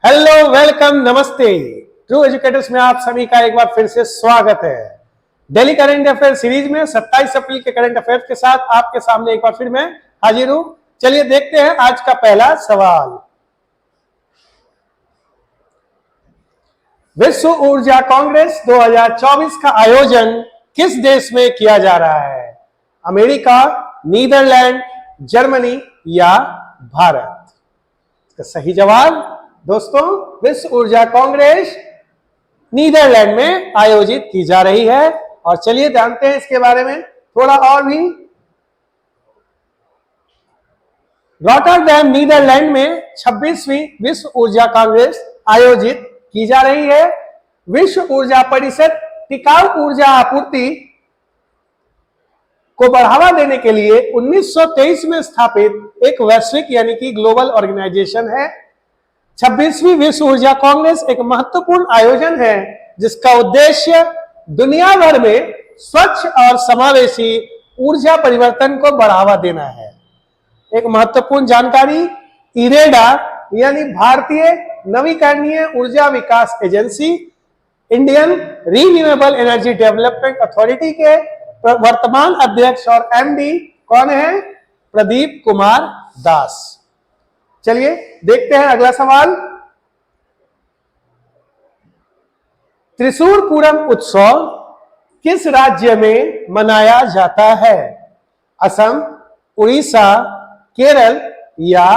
Hello, welcome, नमस्ते। True educators में आप सभी का एक बार फिर से स्वागत है। डेली करंट अफेयर सीरीज में 27 अप्रैल के करंट अफेयर के साथ आपके सामने एक बार फिर मैं हाजिर हूं। चलिए देखते हैं आज का पहला सवाल। विश्व ऊर्जा कांग्रेस 2024 का आयोजन किस देश में किया जा रहा है? अमेरिका, नीदरलैंड, जर्मनी या भारत? इसका सही जवाब दोस्तों, विश्व ऊर्जा कांग्रेस नीदरलैंड में आयोजित की जा रही है। और चलिए जानते हैं इसके बारे में थोड़ा और भी। रॉटरडैम नीदरलैंड में 26वीं विश्व ऊर्जा कांग्रेस आयोजित की जा रही है। विश्व ऊर्जा परिषद टिकाऊ ऊर्जा आपूर्ति को बढ़ावा देने के लिए 1923 में स्थापित एक वैश्विक यानी कि ग्लोबल ऑर्गेनाइजेशन है। 26वीं विश्व ऊर्जा कांग्रेस एक महत्वपूर्ण आयोजन है जिसका उद्देश्य दुनिया भर में स्वच्छ और समावेशी ऊर्जा परिवर्तन को बढ़ावा देना है। एक महत्वपूर्ण जानकारी, इरेडा यानी भारतीय नवीकरणीय ऊर्जा विकास agency, Indian renewable energy development authority के वर्तमान अध्यक्ष और एमडी कौन है? प्रदीप कुमार दास। चलिए देखते हैं अगला सवाल। त्रिशूर पूरम उत्सव किस राज्य में मनाया जाता है? असम, उड़ीसा, केरल या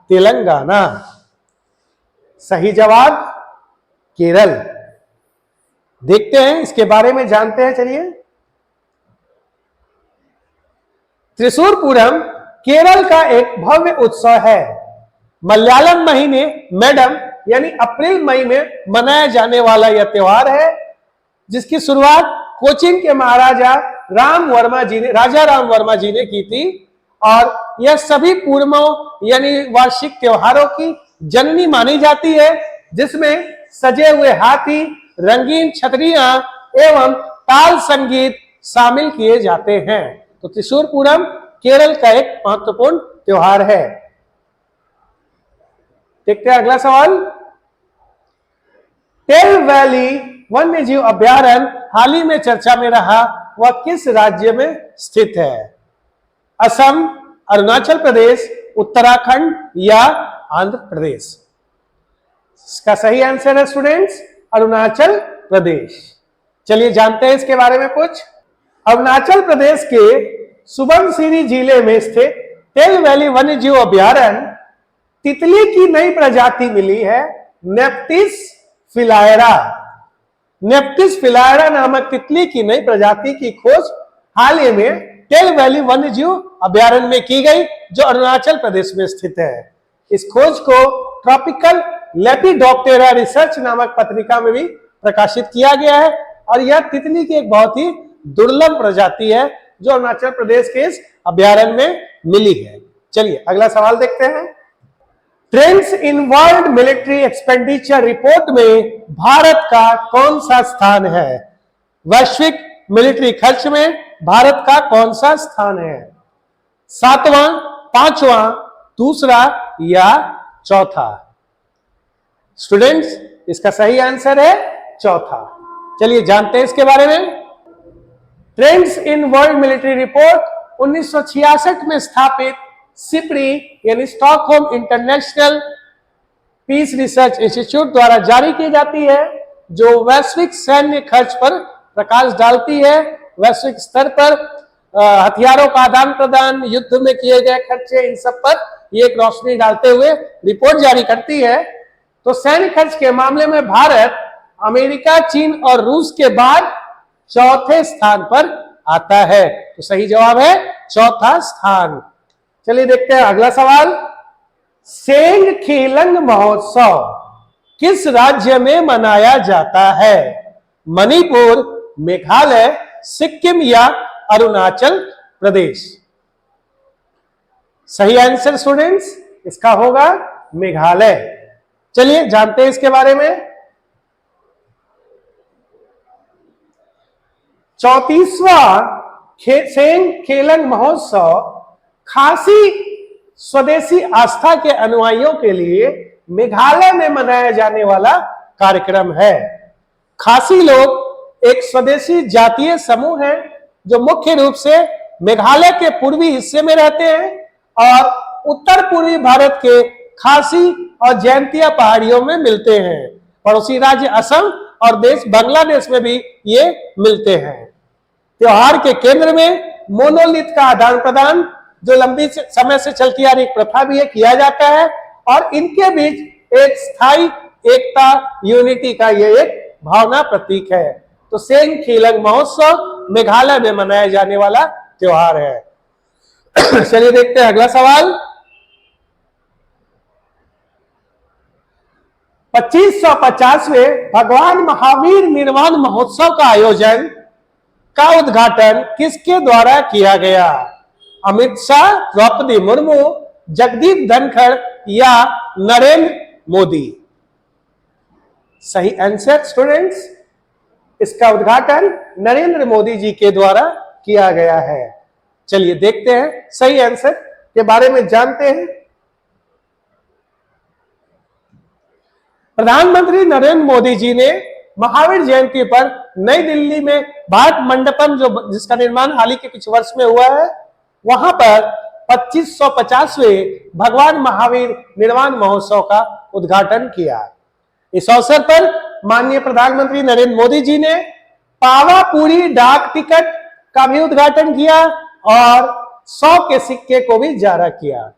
तेलंगाना? सही जवाब केरल। देखते हैं इसके बारे में, जानते हैं। चलिए, त्रिशूर पूरम केरल का एक भव्य उत्सव है। मलयालम महीने मैडम यानी अप्रैल मई में मनाया जाने वाला यह त्योहार है जिसकी शुरुआत कोचीन के राजा राम वर्मा जी ने की थी। और यह सभी पूर्वों यानी वार्षिक त्योहारों की जननी मानी जाती है जिसमें सजे हुए हाथी, रंगीन छतरियां एवं ताल संगीत शामिल किए जाते हैं। तो त्रिशूर पूरम केरल का एक महत्वपूर्ण त्योहार है। देखते हैं अगला सवाल। टेल वैली वन्यजीव अभयारण्य हाल ही में चर्चा में रहा, वह किस राज्य में स्थित है? असम, अरुणाचल प्रदेश, उत्तराखंड या आंध्र प्रदेश? इसका सही आंसर है स्टूडेंट्स अरुणाचल प्रदेश। चलिए जानते हैं इसके बारे में कुछ। अरुणाचल प्रदेश के सुबनसिरी जिले में स्थित टेल वैली वन्यजीव अभयारण्य तितली की नई प्रजाति मिली है, नेप्टिस फिलायरा। नेप्टिस फिलायरा नामक तितली की नई प्रजाति की खोज हाल ही में टेल वैली वन्यजीव अभयारण्य में की गई जो अरुणाचल प्रदेश में स्थित है। इस खोज को ट्रॉपिकल लेपिडोप्टेरा रिसर्च नामक पत्रिका में भी प्रकाशित किया गया है। और यह तितली की एक बहुत ही दुर्लभ प्रजाति है जो अरुणाचल प्रदेश के इस अभयारण्य में मिली है। चलिए अगला सवाल देखते हैं। Trends in world military expenditure report में भारत का कौन सा स्थान है? वैश्विक मिलिट्री खर्च में भारत का कौन सा स्थान है? 7वां, 5वां, दूसरा या चौथा? स्टूडेंट्स इसका सही आंसर है चौथा। चलिए जानते हैं इसके बारे में। Trends in world military report 1966 में स्थापित सिप्री यानी Stockholm International Peace Research Institute द्वारा जारी की जाती है जो वैश्विक सैन्य खर्च पर प्रकाश डालती है। वैश्विक स्तर पर हथियारों का आदान प्रदान, युद्ध में किए गए खर्चे, इन सब पर ये एक रोशनी डालते हुए रिपोर्ट जारी करती है। तो सैन्य खर्च के मामले में भारत अमेरिका, चीन और रूस के बाद चौथे स्थान पर आता है। तो सही जवाब है चौथा स्थान। चलिए देखते हैं अगला सवाल। सेंग खेलंग महोत्सव किस राज्य में मनाया जाता है? मणिपुर, मेघालय, सिक्किम या अरुणाचल प्रदेश? सही आंसर स्टूडेंट्स इसका होगा मेघालय। चलिए जानते हैं इसके बारे में। 34वां सेंग खेलंग महोत्सव खासी स्वदेशी आस्था के अनुयायियों के लिए मेघालय में मनाया जाने वाला कार्यक्रम है। खासी लोग एक स्वदेशी जातीय समूह है जो मुख्य रूप से मेघालय के पूर्वी हिस्से में रहते हैं और उत्तर पूर्वी भारत के खासी और जैंतिया पहाड़ियों में मिलते हैं। पड़ोसी राज्य असम और देश बांग्लादेश में भी ये मिलते हैं। त्योहार के केंद्र में मोनोलिथ का आदान प्रदान, जो लंबी समय से चलती आ रही प्रथा भी है, किया जाता है और इनके बीच एक स्थायी एकता, यूनिटी का ये एक भावना प्रतीक है। तो सेंग खीलंग महोत्सव मेघालय में मनाया जाने वाला त्योहार है। चलिए देखते हैं अगला सवाल। 2550वें भगवान महावीर निर्वाण महोत्सव का आयोजन का उद्घाटन किसके द्वारा किया गया? अमित शाह, द्रौपदी मुर्मू, जगदीप धनखड़ या नरेंद्र मोदी? सही आंसर स्टूडेंट्स, इसका उद्घाटन नरेंद्र मोदी जी के द्वारा किया गया है। चलिए देखते हैं सही आंसर के बारे में जानते हैं। प्रधानमंत्री नरेंद्र मोदी जी ने महावीर जयंती पर नई दिल्ली में भारत मंडपम, जो जिसका निर्माण हाल ही के कुछ वर्ष में हुआ है, वहां पर 2550वें भगवान महावीर निर्वाण महोत्सव का उद्घाटन किया। इस अवसर पर माननीय प्रधानमंत्री नरेंद्र मोदी जी ने पावापुरी डाक टिकट का भी उद्घाटन किया और 100 के सिक्के को भी जारी किया।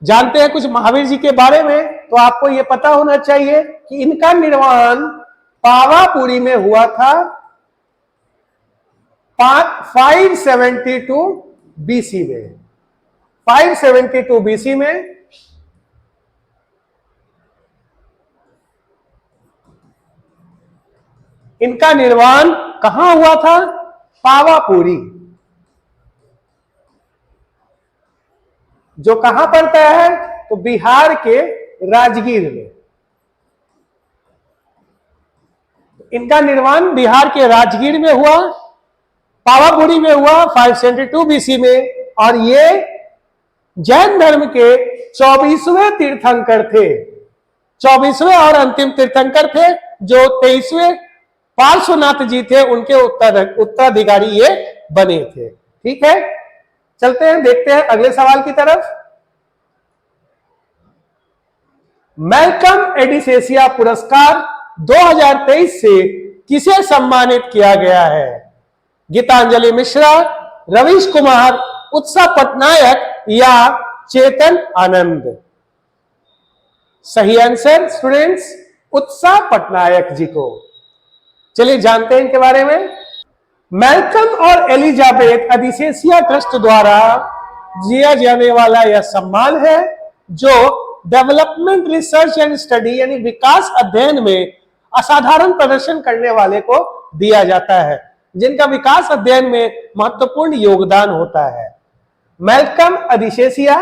जानते हैं कुछ महावीर जी के बारे में, तो आपको यह पता होना चाहिए कि इनका निर्वाण पावापुरी में हुआ था 572 बीसी में। 572 बीसी में इनका निर्वाण कहां हुआ था? पावापुरी, जो कहां पड़ता है? तो बिहार के राजगीर में। इनका निर्माण बिहार के राजगीर में हुआ, पावापुरी में हुआ 572 बीसी में। और ये जैन धर्म के 24वें तीर्थंकर थे, 24वें और अंतिम तीर्थंकर थे, जो 23वें पार्श्वनाथ जी थे, उनके उत्तराधिकारी ये बने थे। ठीक है, चलते हैं, देखते हैं अगले सवाल की तरफ। मैल्कम एडिसेसिया पुरस्कार 2023 से किसे सम्मानित किया गया है? गीतांजलि मिश्रा, रवीश कुमार, उत्साह पटनायक या चेतन आनंद? सही आंसर स्टूडेंट्स, उत्साह पटनायक जी को। चलिए जानते हैं इनके बारे में। मैल्कम और एलिजाबेथ एडिसेसिया ट्रस्ट द्वारा दिया जाने वाला यह सम्मान है जो डेवलपमेंट रिसर्च एंड स्टडी यानी विकास अध्ययन में असाधारण प्रदर्शन करने वाले को दिया जाता है, जिनका विकास अध्ययन में महत्वपूर्ण योगदान होता है। मैल्कम एडिसेसिया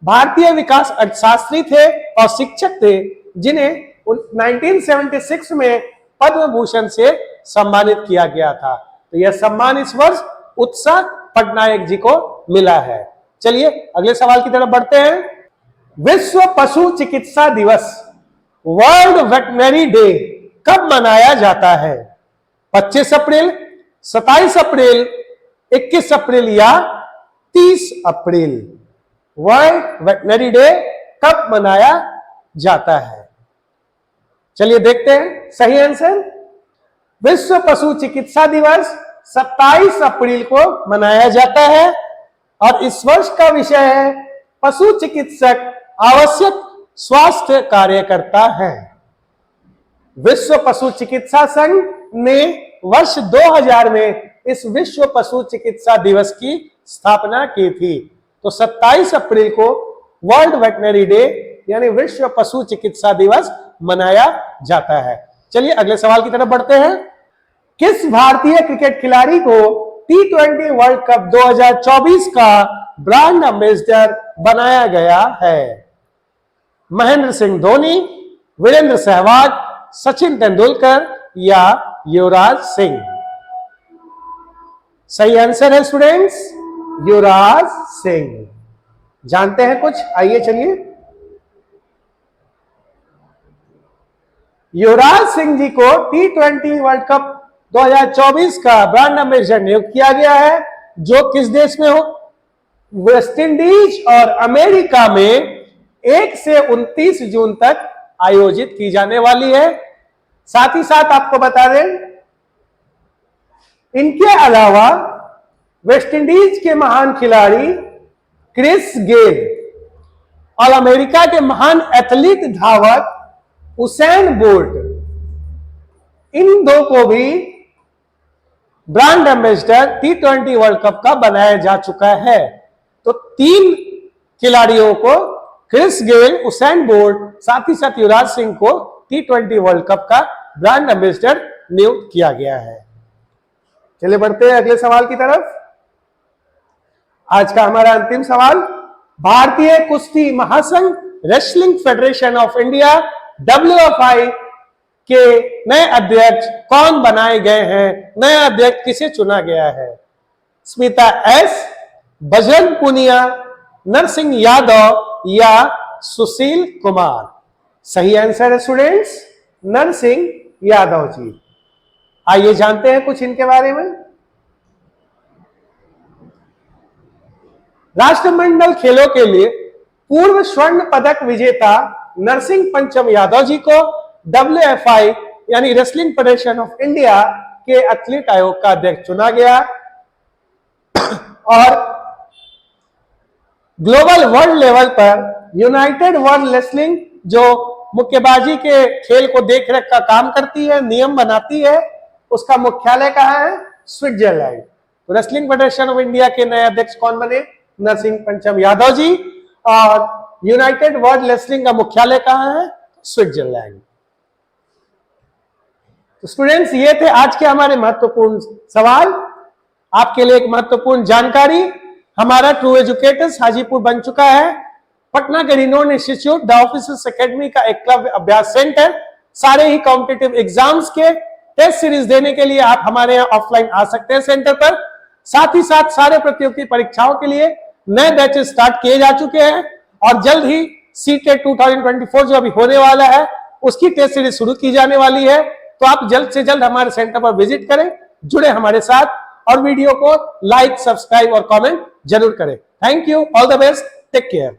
भारतीय विकास अर्थशास्त्री थे और शिक्षक थे, जिन्हें 1976 में पद्म भूषण से सम्मानित किया गया था। तो यह सम्मान इस वर्ष उत्साह पटनायक जी को मिला है। चलिए अगले सवाल की तरफ बढ़ते हैं। विश्व पशु चिकित्सा दिवस, वर्ल्ड वेटनरी डे, कब मनाया जाता है? 25 अप्रैल, 27 अप्रैल, 21 अप्रैल या 30 अप्रैल? वर्ल्ड वेटनरी डे कब मनाया जाता है? चलिए देखते हैं सही आंसर। विश्व पशु चिकित्सा दिवस 27 अप्रैल को मनाया जाता है और इस वर्ष का विषय है पशु चिकित्सक आवश्यक स्वास्थ्य कार्यकर्ता है। विश्व पशु चिकित्सा संघ ने वर्ष 2000 में इस विश्व पशु चिकित्सा दिवस की स्थापना की थी। तो 27 अप्रैल को वर्ल्ड वेटनरी डे यानी विश्व पशु चिकित्सा दिवस मनाया जाता है। चलिए अगले सवाल की तरफ बढ़ते हैं। किस भारतीय क्रिकेट खिलाड़ी को T20 वर्ल्ड कप 2024 का ब्रांड एम्बेसडर बनाया गया है? महेंद्र सिंह धोनी, वीरेंद्र सहवाग, सचिन तेंदुलकर या युवराज सिंह? सही आंसर है स्टूडेंट्स, युवराज सिंह। जानते हैं कुछ? आइए चलिए। युवराज सिंह जी को T20 वर्ल्ड कप 2024 का ब्रांड एम्बेसडर नियुक्त किया गया है, जो किस देश में हो? वेस्ट इंडीज और अमेरिका में 1 से 29 जून तक आयोजित की जाने वाली है। साथ ही साथ आपको बता दें, इनके अलावा वेस्ट इंडीज के महान खिलाड़ी क्रिस गेल और अमेरिका के महान एथलीट धावक उसेन बोल्ट, इन दो को भी brand ambassador T20 world cup का बनाया जा चुका है। तो 3 खिलाड़ियों को, क्रिस गेल, उसेन बोल्ट, साथ ही साथ युवराज सिंह को T20 वर्ल्ड कप का ब्रांड एम्बेसडर नियुक्त किया गया है। चलिए बढ़ते हैं अगले सवाल की तरफ। आज का हमारा अंतिम सवाल, भारतीय कुश्ती महासंघ wrestling federation of India WFI के नए अध्यक्ष कौन बनाए गए हैं? नया अध्यक्ष किसे चुना गया है? स्मिता एस, बजरंग पुनिया, नरसिंह यादव या सुशील कुमार? सही आंसर है स्टूडेंट्स, नरसिंह यादव जी। आइए जानते हैं कुछ इनके बारे में। राष्ट्रमंडल खेलों के लिए पूर्व स्वर्ण पदक विजेता नरसिंह पंचम यादव जी को WFI यानी रेसलिंग फेडरेशन ऑफ इंडिया के एथलीट आयोग का अध्यक्ष चुना गया और ग्लोबल वर्ल्ड लेवल पर यूनाइटेड वर्ल्ड रेसलिंग, जो मुक्केबाजी के खेल को देखरेख का काम करती है, नियम बनाती है, उसका मुख्यालय कहां है? स्विट्जरलैंड। तो रेसलिंग फेडरेशन ऑफ इंडिया के नए अध्यक्ष कौन बने? नरसिंह पंचम यादव जी। और यूनाइटेड वर्ल्ड रेसलिंग का मुख्यालय कहां है? स्विट्जरलैंड। तो स्टूडेंट्स, ये थे आज के हमारे महत्वपूर्ण सवाल। आपके लिए एक महत्वपूर्ण जानकारी, हमारा ट्रू एजुकेटर्स हाजीपुर बन चुका है पटना के renowned institute the officers academy का एक क्लब अभ्यास सेंटर। सारे ही कॉम्पिटिटिव एग्जाम्स के टेस्ट सीरीज देने के लिए आप हमारे यहाँ ऑफलाइन आ सकते हैं सेंटर पर। साथ ही साथ सारे प्रतियोगिता परीक्षाओं के लिए नए बैचेस स्टार्ट किए जा चुके हैं और जल्द ही सीटेट 2024 जो अभी होने वाला है उसकी टेस्ट सीरीज शुरू की जाने वाली है। तो आप जल्द से जल्द हमारे सेंटर पर विजिट करें, जुड़े हमारे साथ और वीडियो को लाइक, सब्सक्राइब और कमेंट जरूर करें। Thank you, all the best, take care.